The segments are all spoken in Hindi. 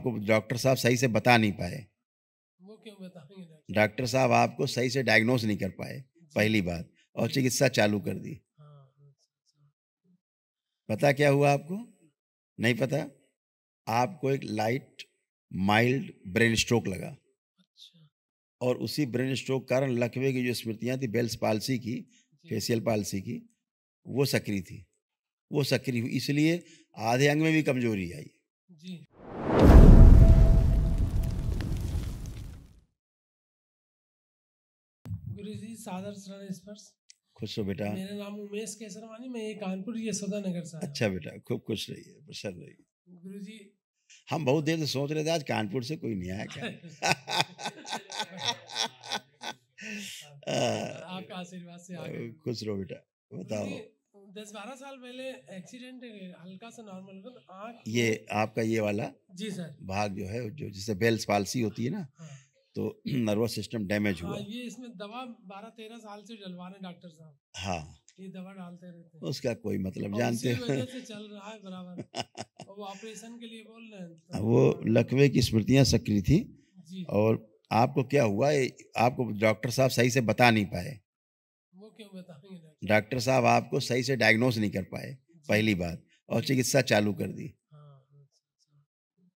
आपको डॉक्टर साहब सही से बता नहीं पाए। वो क्यों बताएंगे डॉक्टर? डॉक्टर साहब आपको सही से डायग्नोज नहीं कर पाए, पहली बात, और जी। चिकित्सा चालू कर दी। हाँ, अच्छा। पता क्या हुआ आपको? नहीं पता? आपको एक लाइट माइल्ड ब्रेन स्ट्रोक लगा अच्छा, और उसी ब्रेन स्ट्रोक कारण लकवे की जो स्मृतियाँ थी बेल्स पाल्सी की, जी, फेशियल पाल्सी की, वो सक्रिय थी। वो सक्रिय हुई इसलिए आधे अंग में भी कमज़ोरी आई। जी। गुरुजी सादर शरण स्पर्श। खुश हो बेटा। मेरा नाम उमेश केसरवानी, मैं ये कानपुर यशोदा नगर से आया अच्छा बेटा, खूब खुश रहिए, प्रसन्न रहिए। हूँ। गुरुजी हम बहुत देर से सोच रहे थे आज कानपुर से कोई नहीं आया क्या? आपका आशीर्वाद से आ गए। खुश रहो बेटा, बताओ। गुरुजी 10-12 साल पहले एक्सीडेंट हल्का सा नॉर्मल हो गया, आँख ये आपका ये वाला जी सर। भाग जो है, जो जिससे बेल्स पाल्सी होती है ना, हाँ, तो नर्वस सिस्टम डैमेज हाँ, हुआ। ये इसमें दवा 12-13 साल से डलवा रहे हैं डॉक्टर साहब। हाँ, ये दवा डालते रहते हैं उसका कोई मतलब और जानते उसी हो। वजह से चल रहा है बराबर। और वो ऑपरेशन के लिए बोल रहे हैं तो वो लकवे की स्मृतियाँ सक्रिय थी जी, और आपको क्या हुआ, आपको डॉक्टर साहब सही से बता नहीं पाए। वो क्यों बताएंगे डॉक्टर? डॉक्टर साहब आपको सही से डायग्नोज नहीं कर पाए, जी, पहली बात, और चिकित्सा चालू कर दी। हाँ, अच्छा।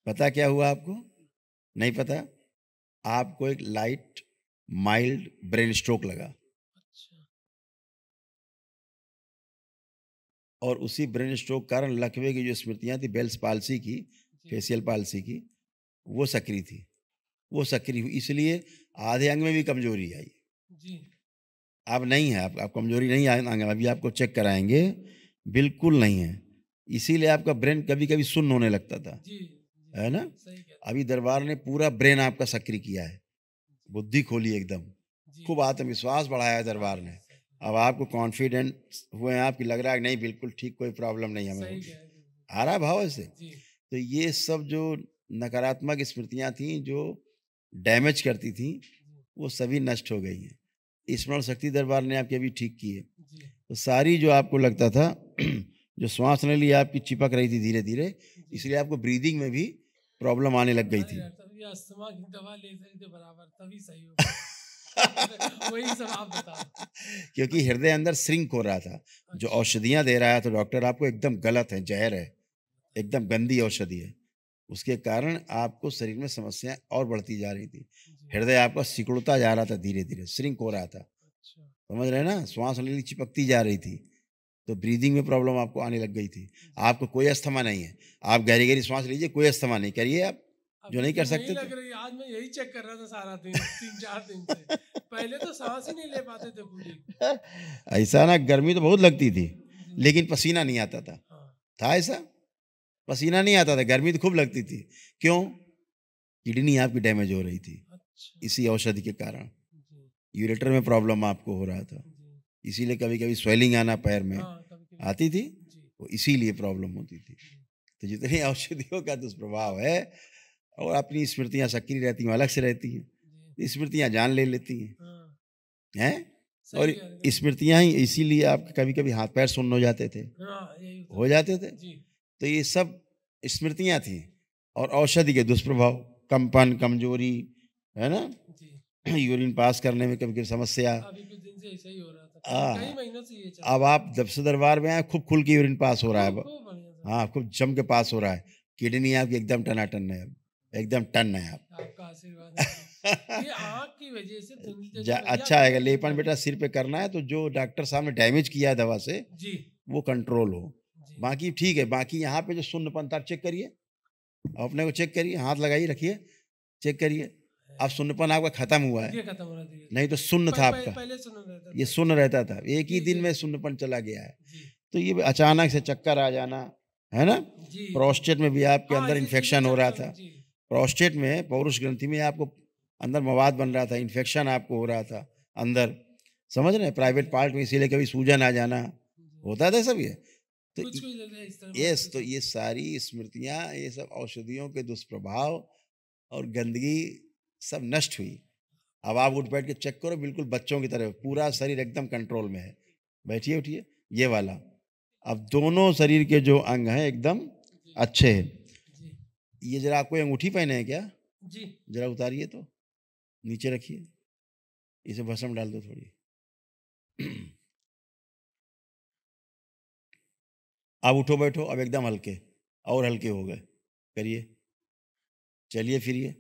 पता क्या हुआ आपको? नहीं पता? आपको एक लाइट माइल्ड ब्रेन स्ट्रोक लगा अच्छा, और उसी ब्रेन स्ट्रोक कारण लकवे की जो स्मृतियाँ थी बेल्स पाल्सी की, जी, फेशियल पाल्सी की, वो सक्रिय थी। वो सक्रिय हुई इसलिए आधे अंग में भी कमज़ोरी आई। जी, अब नहीं है, आप कमज़ोरी नहीं आएँगे, अभी आपको चेक कराएँगे, बिल्कुल नहीं है। इसीलिए आपका ब्रेन कभी-कभी सुन्न होने लगता था, जी, है ना? सही कह रहे अभी दरबार ने पूरा ब्रेन आपका सक्रिय किया है, हैं। बुद्धि खोली एकदम, जी, खूब आत्मविश्वास बढ़ाया है दरबार ने। अब आपको कॉन्फिडेंट हुए हैं आप कि लग रहा है कि नहीं बिल्कुल ठीक, कोई प्रॉब्लम नहीं हमें सही होगी। कह रहे हैं। आ रहा है भाव ऐसे? जी, तो ये सब जो नकारात्मक स्मृतियाँ थीं, जो डैमेज करती थीं, जी, वो सभी नष्ट हो गई हैं। स्मरण शक्ति दरबार ने आपकी अभी ठीक की है। जी, तो सारी जो आपको लगता था जो श्वास नली आपकी चिपक रही थी धीरे-धीरे, जी। इसलिए आपको ब्रीदिंग में भी प्रॉब्लम आने लग गई अरे थी। डॉक्टर साहब, ये अस्थमा की दवा ले रहे थे बराबर, तभी सही हो गया। वही सब आप बताओ। क्योंकि हृदय अंदर श्रिंक हो रहा था। जो अच्छा, औषधियाँ दे रहा है तो डॉक्टर आपको एकदम गलत है, ज़हर है, एकदम गंदी औषधि है। उसके कारण आपको शरीर में समस्याएँ और बढ़ती जा रही थी। जी, हृदय आपका सिकुड़ता जा रहा था धीरे-धीरे, श्रिंक हो रहा था। अच्छा, समझ रहे हैं ना? श्वास नली चिपकती जा रही थी। तो ब्रीदिंग में प्रॉब्लम आपको आने लग गई थी। जी। आपको कोई अस्थमा नहीं है। आप गहरी-गहरी श्वास लीजिए, कोई अस्थमा नहीं। करिए आप, जो अभी नहीं भी कर नहीं सकते लग तो। रही, आज मैं यही चेक कर रहा था सारा दिन, 3-4 दिन से। पहले तो सांस ही नहीं ले पाते थे पूरी। ऐसा ना, गर्मी तो बहुत लगती थी, जी, लेकिन पसीना नहीं आता था। हाँ, था ऐसा? पसीना नहीं आता था, गर्मी तो खूब लगती थी। क्यों? किडनी आपकी डैमेज हो रही थी, अच्छा, इसी औषधि के कारण। जी, यूरेटर में प्रॉब्लम आपको हो रहा था। जी, इसीलिए कभी-कभी स्वेलिंग आना पैर में हाँ, कभी-कभी आती थी, जी, वो इसीलिए प्रॉब्लम होती थी। जी, तो जितनी औषधियों का दुष्प्रभाव है और अपनी स्मृतियाँ सक्रिय रहती हैं, अलग से रहती जी, हैं। स्मृतियाँ जान ले लेती हैं, हाँ, हैं? सही और कह रहे हैं। स्मृतियाँ ही इसीलिए आपके कभी-कभी हाथ-पैर सुन्न हो जाते थे, हाँ, यही होता हो था। जाते थे। जी, तो ये सब स्मृतियाँ थीं और औषधि के दुष्प्रभाव, कंपन, कमज़ोरी, है ना? जी। यूरिन पास करने में कभी-कभी समस्या। अभी कुछ दिन से ऐसा ही हो रहा था। कई हाँ, महीनों से ये चल अब रहा है। आप जब से दरबार में आए, खूब खुल के यूरिन पास हो रहा है खूब अब। खूब बढ़िया सर। हाँ, खूब जम के पास हो रहा है। किडनी आपकी एकदम टनाटन है अब, एकदम टन है आप। आपका आशीर्वाद है जी। ये आँख की वजह से धुंधली, जा जैसे भैया अच्छा बोले आएगा, दिन लेपन भर। बेटा सिर पे करना है तो जो डॉक्टर साहब ने डैमेज किया है दवा से, जी, वो कंट्रोल हो। जी, बाकी ठीक है, बाकी यहाँ पे जो शून्यपन था आप चेक करिए, अपने को चेक करिए, हाथ लगाइए, रखिए, चेक करिए। अब शून्यपन आपका खत्म हुआ है, ये खत्म होना चाहिए। नहीं तो शून्य था आपका, पहले सुना रहता ये था। शून्य रहता था। एक ही दिन ये में शून्यपन चला गया है। जी, तो ये अचानक से चक्कर आ जाना, है ना? जी, जी। प्रोस्टेट में भी आपके हाँ, अंदर ये चीज़ें इन्फेक्शन हो रहा चलता था। जी, प्रोस्टेट में, पौरुष ग्रंथि में आपको अंदर मवाद बन रहा था, इन्फेक्शन आपको हो रहा था अंदर। समझ रहे हैं? प्राइवेट जी, पार्ट में इसीलिए कभी सूजन आ जाना, जी। होता था सब ये। तो कुछ-कुछ जगह इस तरह यस, महसूस तो होता ये सारी स्मृतियाँ, ये सब औषधियों के दुष्प्रभाव और गंदगी सब नष्ट हुई। अब आप उठ बैठ के चेक करो, बिल्कुल बच्चों की तरह, पूरा शरीर एकदम कंट्रोल में है। बैठिए, उठिए, ये वाला। अब दोनों शरीर के जो अंग हैं एकदम जी, अच्छे हैं। जी, ये जरा आपको अंगूठी पहने हैं क्या? जी जरा उतारिए तो, नीचे रखिए, इसे भस्म डाल दो थोड़ी। अब उठो बैठो, अब एकदम हल्के, और हल्के हो गए, करिए, चलिए फिरिए।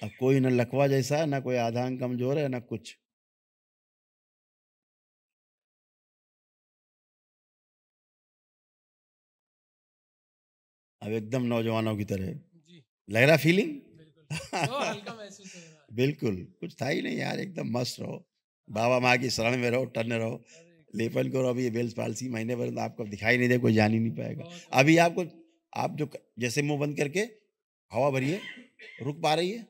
अब कोई न लकवा जैसा है, ना कोई आधा अंग कमजोर है, ना कुछ। अब एकदम नौजवानों की तरह जी लग रहा फीलिंग। बिल्कुल तो हल्का महसूस हो रहा है। बिल्कुल, कुछ था ही नहीं यार, एकदम मस्त रहो, बाबा माँ की शरण में रहो, टन रहो, अरे लेपन करो। अभी ये बेल्स पालसी महीने भर तो आपको दिखाई नहीं दे, कोई जान ही नहीं पाएगा। बहुत अभी आपको, आप जो जैसे मुंह बंद करके हवा भरिए, रुक पा रही है?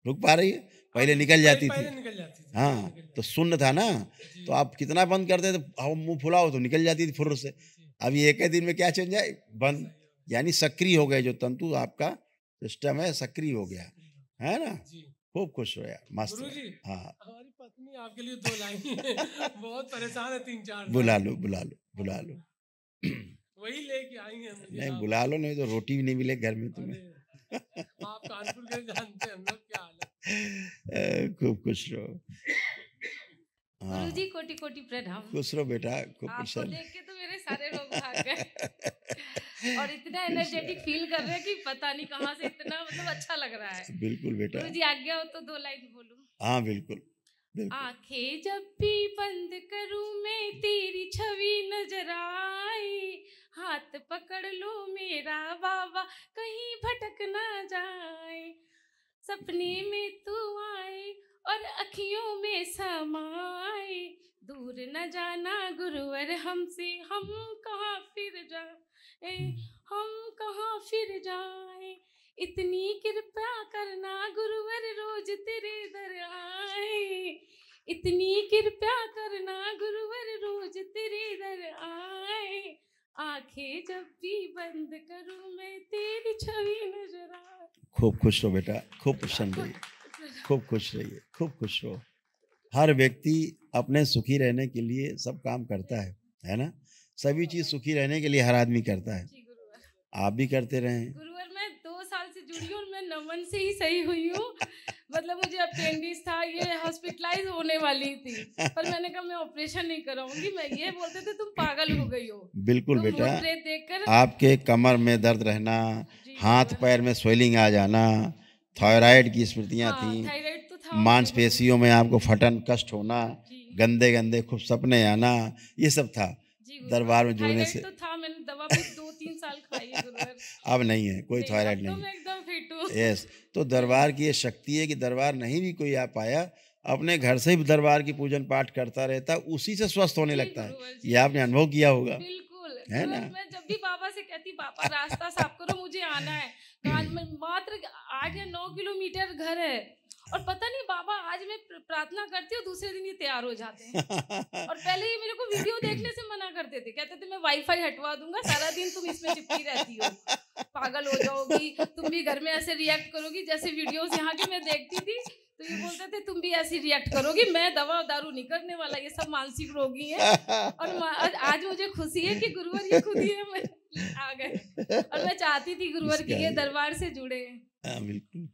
रुक पा रही है? पहले निकल जाती थी। पहले निकल जाती थी, हाँ, निकल तो जाती शून्य था ना, जी तो आप कितना बंद करते तो हवा मुंह फुलाओ तो निकल जाती थी फुर्र से। जी अभी एक ही दिन में क्या चेंज है? बंद, सही हो यानी सक्रिय हो गए, जो तंतु आपका सिस्टम है सक्रिय हो गया, गया। है ना? जी खूब खुश हो यार, मस्त गुरु रहो। जी हाँ, हमारी पत्नी आपके लिए 2 लाइन है बहुत परेशान है 3-4 बुला साल लो, बुला लो, बुला लो। वही लेके आई है मुझे नहीं, आप। बुला लो, नहीं तो रोटी भी नहीं मिले घर में अरे तुम्हें। आप कानपुर के जानते हैं हम लोग क्या हालत है। खूब खुश रहो। हाँ, गुरुजी कोटि कोटि प्रणाम। खुश रहो बेटा, खूब आपको प्रसन्न। देख के तो मेरे सारे लोग भाग गए और इतना एनर्जेटिक फील कर रहे हैं कि पता नहीं कहाँ से इतना मतलब अच्छा लग रहा है। बिल्कुल बेटा, गुरुजी आज्ञा हो तो 2 लाइन बोलूं। हाँ बिल्कुल, बिल्कुल। आंखें जब भी बंद करूं मैं तेरी छवि नजर आए, हाथ पकड़ लो मेरा बाबा कहीं भटक ना जाए, सपने में तू आए और अखियों में समाए, दूर न जाना गुरुवर हमसे, हम कहाँ फिर जाए, हम कहाँ फिर जाए, इतनी कृपा करना गुरुवर रोज तेरे दर आए, इतनी कृपा करना गुरुवर रोज तेरे दर आए, आंखें जब भी बंद करूं मैं तेरी छवि नजर आए। खूब खुश रहो बेटा, खूब प्रसन्न रहिए, खूब खुश रहिए, खूब खुश रहो। हर व्यक्ति अपने सुखी रहने के लिए सब काम करता है ना? सभी चीज सुखी रहने के लिए हर आदमी करता है, जी गुरुवर। आप भी करते रहें। गुरुवर मैं 2 साल से जुड़ी हूँ और मैं नमन से ही सही हुई हूँ। मतलब मुझे अपेंडिक्स था, ये हॉस्पिटलाइज होने वाली थी, पर मैंने कहा मैं ऑपरेशन नहीं कराऊंगी। मैं ये बोलते थे तुम पागल हो गई हो। बिल्कुल तो बेटा, मूड प्रेत देखकर आपके कमर में दर्द रहना, जी हाथ गुरुवर। पैर में स्वेलिंग आ जाना, थायराइड की स्मृतियाँ हाँ थी, थायराइड तो था मुझे मांसपेशियों में आपको फटन कष्ट होना, जी गंदे गंदे खूब सपने आना, ये सब था जी गुरुवर। दरबार में जुड़ने थायराइड से। तो था, मैंने दवा भी 2-3 साल खाई है गुरुवर। अब नहीं है, कोई नहीं थायराइड अब तो नहीं। मैं एकदम फिट हूँ। यस, तो दरबार की ये शक्ति है कि दरबार नहीं भी कोई आ पाया, अपने घर से ही दरबार की पूजन पाठ करता रहता, उसी से स्वस्थ होने जी लगता है। गुरुवर ये जी। आपने अनुभव किया होगा, बिल्कुल है गुरुवर, ना? मैं जब भी बाबा से कहती बाबा रास्ता साफ करो मुझे आना है, कान में मात्र 8 या 9 किलोमीटर घर है और पता नहीं बाबा आज मैं प्रार्थना करती हूँ दूसरे दिन ये तैयार हो जाते हैं। और पहले ये मेरे को वीडियो देखने से मना करते थे, कहते थे मैं वाईफाई हटवा दूंगा, सारा दिन तुम इसमें चिपकी रहती हो, पागल हो जाओगी, तुम भी घर में ऐसे रिएक्ट करोगी जैसे वीडियोस यहाँ के मैं देखती थी। तो ये बोलते थे तुम भी ऐसी रिएक्ट करोगी, मैं दवा दारू नहीं करने वाला, ये सब मानसिक रोगी हैं। और आज मुझे खुशी है कि गुरुवर ये खुद ही आ गए और मैं चाहती थी गुरुवर कि ये दरबार से जुड़े। हाँ, बिल्कुल।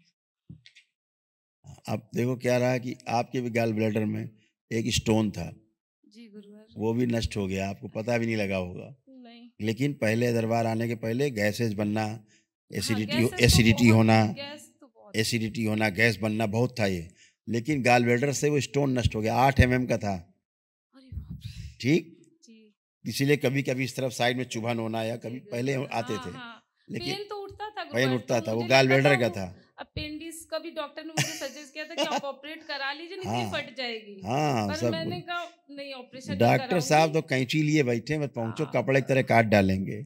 अब देखो क्या रहा कि आपके भी गॉल ब्लैडर में एक स्टोन था, जी गुरुवर। वो भी नष्ट हो गया, आपको पता भी नहीं लगा होगा। नहीं लेकिन पहले दरबार आने के पहले गैसेज बनना, हाँ, गैस तो बहुत एसिडिटी होना, गैस बनना बहुत था ये। लेकिन गॉल ब्लैडर से वो स्टोन नष्ट हो गया, 8 mm का था, अरे बाप रे। ठीक? जी इसीलिए कभी कभी इस तरफ साइड में चुभन होना या कभी जी पहले गुरुवर। आते थे, हाँ, लेकिन पेन तो उठता था पेन गुरुवर, उठता तो था, वो मुझे गॉल लगता ब्लैडर का वो था। अपेंडिक्स का भी डॉक्टर ने मुझे सजेस्ट किया था कि आप ऑपरेट करा लीजिए नहीं तो ये हाँ, फट जाएगी। हाँ, पर सब मैंने कहा नहीं ऑपरेशन नहीं डॉक्टर साहब कराऊंगी। तो कैंची लिए बैठे, मत पहुंचो, हाँ, कपड़े की तरह काट डालेंगे।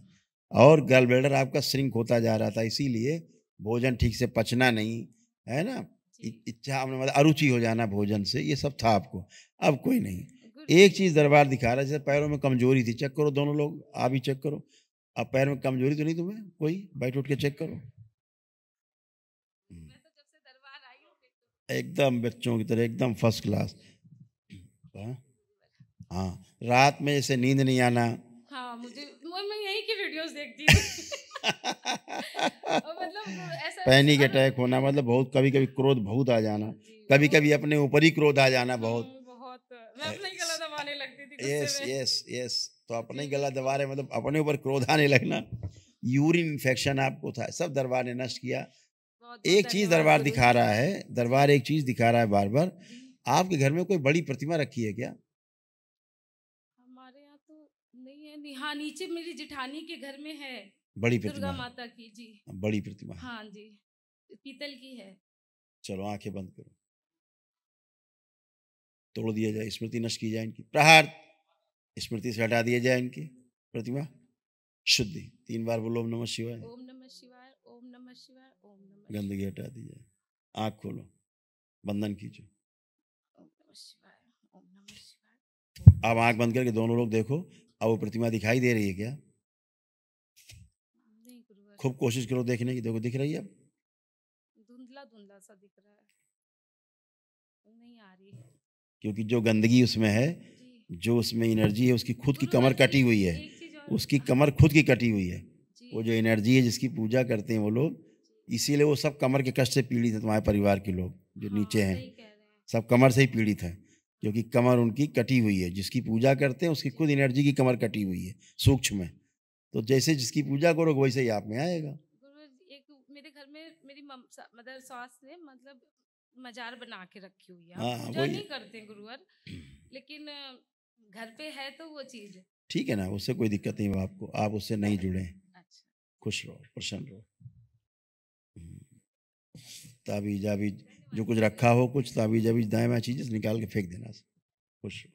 और गॉल ब्लैडर आपका श्रिंक होता जा रहा था, इसीलिए भोजन ठीक से पचना नहीं, है ना? जी इच्छा मतलब अरुचि हो जाना भोजन से, ये सब था आपको। अब कोई नहीं। गुड। एक चीज दरबार दिखा रहा है, जैसे पैरों में कमजोरी थी, चेक करो दोनों लोग, आप भी चेक करो। अब पैर में कमजोरी तो नहीं तुम्हें कोई? बैठ उठ के चेक करो। मैं तो जब से दरबार आई हूँ एकदम बच्चों की तरह, एकदम फर्स्ट क्लास। हाँ, रात में जैसे नींद नहीं आना, हाँ मुझे मैं यही की वीडियोस देखती थी। और मतलब ऐसा पैनिक और अटैक होना मतलब बहुत, कभी कभी क्रोध बहुत आ जाना, जी कभी बहुत कभी अपने ऊपर ही क्रोध आ जाना बहुत। बहुत मैं अपना ही गला दबाने लगती थी गुस्से यस में। यस यस, तो अपने ही जी गला दबा बिल्कुल। रहे मतलब अपने ऊपर क्रोध आने लगना। यूरिन इन्फेक्शन आपको था, सब दरबार ने नष्ट किया। बहुत बहुत एक चीज धन्यवाद दरबार गुरु। दिखा रहा है, जी दरबार एक चीज दिखा रहा है बार बार। जी आपके घर में कोई बड़ी प्रतिमा रखी है क्या? हमारे यहाँ तो नहीं है। हाँ नीचे मेरी जेठानी के घर में है बड़ी दुर्गा प्रतिमा है, माता की। जी बड़ी प्रतिमा है। हाँ जी पीतल की है। चलो आंखें बंद करो, तोड़ दिया जाए, स्मृति नष्ट की जाए इनकी, प्रहार, स्मृति से हटा दिया जाए इनकी प्रतिमा। शुद्धि, 3 बार बोलो ओम नमः शिवाय। ओम नमः शिवाय ओम नमः शिवाय ओम नमः गंदगी शिवाय हटा दी जाए। आँख खोलो, बंधन कीजिए। ओम नमः शिवाय ओम नमः शिवाय। अब आँख बंद करके दोनों लोग देखो, अब वो प्रतिमा दिखाई दे रही है क्या? नहीं गुरुवर खूब कोशिश करो देखने की, देखो दिख रही है अब? धुंधला धुंधला सा दिख रहा है नहीं आ रही। क्योंकि जो गंदगी उसमें है, जी जो उसमें एनर्जी है, उसकी खुद की गुरुवर कमर कटी हुई है, एक चीज और उसकी कमर खुद की कटी हुई है। जी वो जो एनर्जी है जिसकी पूजा करते हैं वो लोग, जी इसीलिए वो सब कमर के कष्ट से पीड़ित है। तुम्हारे परिवार के लोग जो हाँ नीचे हैं सही कह रहे हैं। सब कमर से ही पीड़ित है, क्योंकि कमर उनकी कटी हुई है। जिसकी पूजा करते हैं उसकी खुद एनर्जी की कमर कटी हुई है सूक्ष्म में। तो जैसे जिसकी पूजा करोगे वैसे ही आप में आएगा। गुरुवर एक मेरे घर में मेरी मदर सास ने मतलब मजार बना के रखी हुई है। हम हाँ पूजा वही, नहीं करते हैं गुरुवर लेकिन घर पे है तो वो चीज। ठीक है ना, उससे कोई दिक्कत नहीं है आपको, आप उससे नहीं जुड़े हैं। अच्छा खुश रहो, प्रसन्न रहो। ताबीज आबीज जो धन्यवाद कुछ गुरुवर। रखा हो, कुछ ताबीज अबीज दाएं बाएं चीजें निकाल के फेंक देना। खुश रहो।